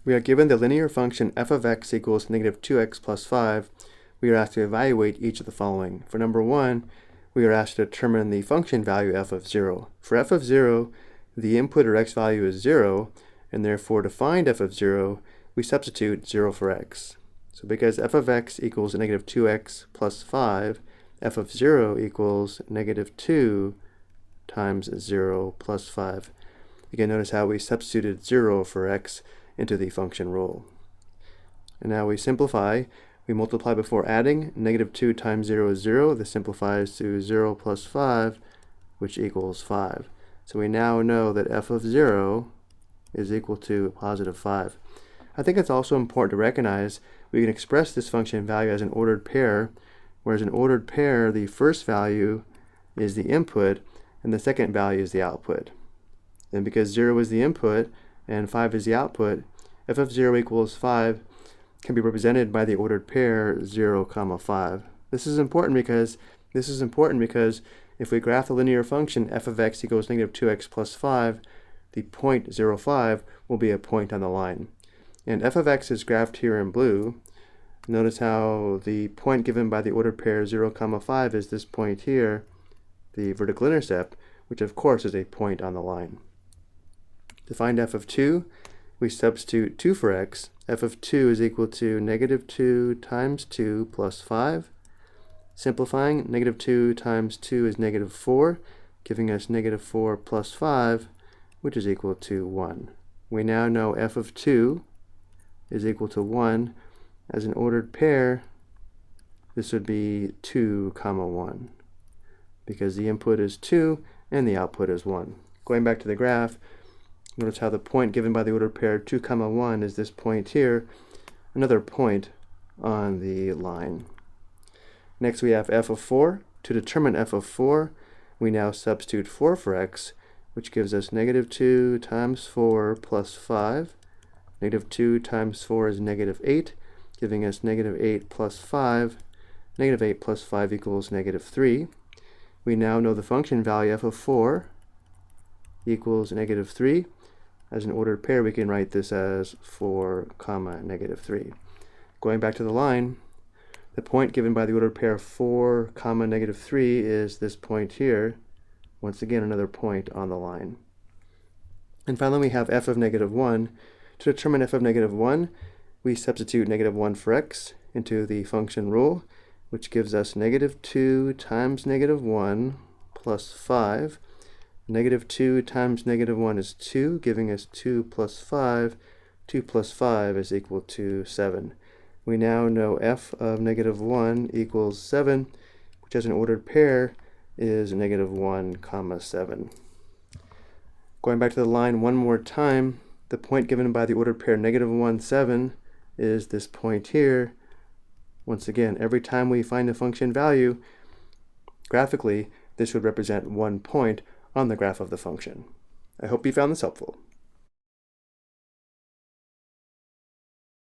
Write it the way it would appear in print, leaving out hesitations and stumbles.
We are given the linear function f of x equals negative 2x plus 5. We are asked to evaluate each of the following. For number 1, we are asked to determine the function value f of 0. For f of 0, the input or x value is 0, and therefore to find f of 0, we substitute 0 for x. So because f of x equals negative 2x plus 5, f of 0 equals negative 2 times 0 plus 5. Again, notice how we substituted 0 for x into the function rule. And now we simplify. We multiply before adding. Negative 2 times 0 is 0. This simplifies to 0 plus 5, which equals 5. So we now know that f of 0 is equal to positive 5. I think it's also important to recognize we can express this function value as an ordered pair, whereas an ordered pair, the first value is the input and the second value is the output. And because 0 is the input and 5 is the output, f of 0 equals 5 can be represented by the ordered pair 0, 5. This is important because if we graph the linear function f of x equals negative 2x plus 5, the point 0, 5 will be a point on the line. And f of x is graphed here in blue. Notice how the point given by the ordered pair 0, 5 is this point here, the vertical intercept, which of course is a point on the line. To find f of 2, we substitute 2 for x. F of 2 is equal to negative 2 times 2 plus 5. Simplifying, negative 2 times 2 is negative 4, giving us negative 4 plus 5, which is equal to 1. We now know f of 2 is equal to 1. As an ordered pair, this would be 2, 1, because the input is 2 and the output is 1. Going back to the graph, notice how the point given by the ordered pair 2, 1 is this point here, another point on the line. Next we have f of 4. To determine f of 4, we now substitute 4 for x, which gives us negative 2 times 4 plus 5. Negative 2 times 4 is negative 8, giving us negative 8 plus 5. Negative 8 plus 5 equals negative 3. We now know the function value f of 4 equals negative 3. As an ordered pair, we can write this as 4, negative 3. Going back to the line, the point given by the ordered pair 4, negative 3 is this point here. Once again, another point on the line. And finally, we have f of negative 1. To determine f of negative 1, we substitute negative 1 for x into the function rule, which gives us negative 2 times negative 1 plus 5. Negative 2 times negative 1 is 2, giving us 2 plus 5. 2 plus 5 is equal to 7. We now know f of negative 1 equals 7, which as an ordered pair is negative 1, 7. Going back to the line one more time, the point given by the ordered pair negative 1, 7 is this point here. Once again, every time we find a function value, graphically, this would represent 1 point on the graph of the function. I hope you found this helpful.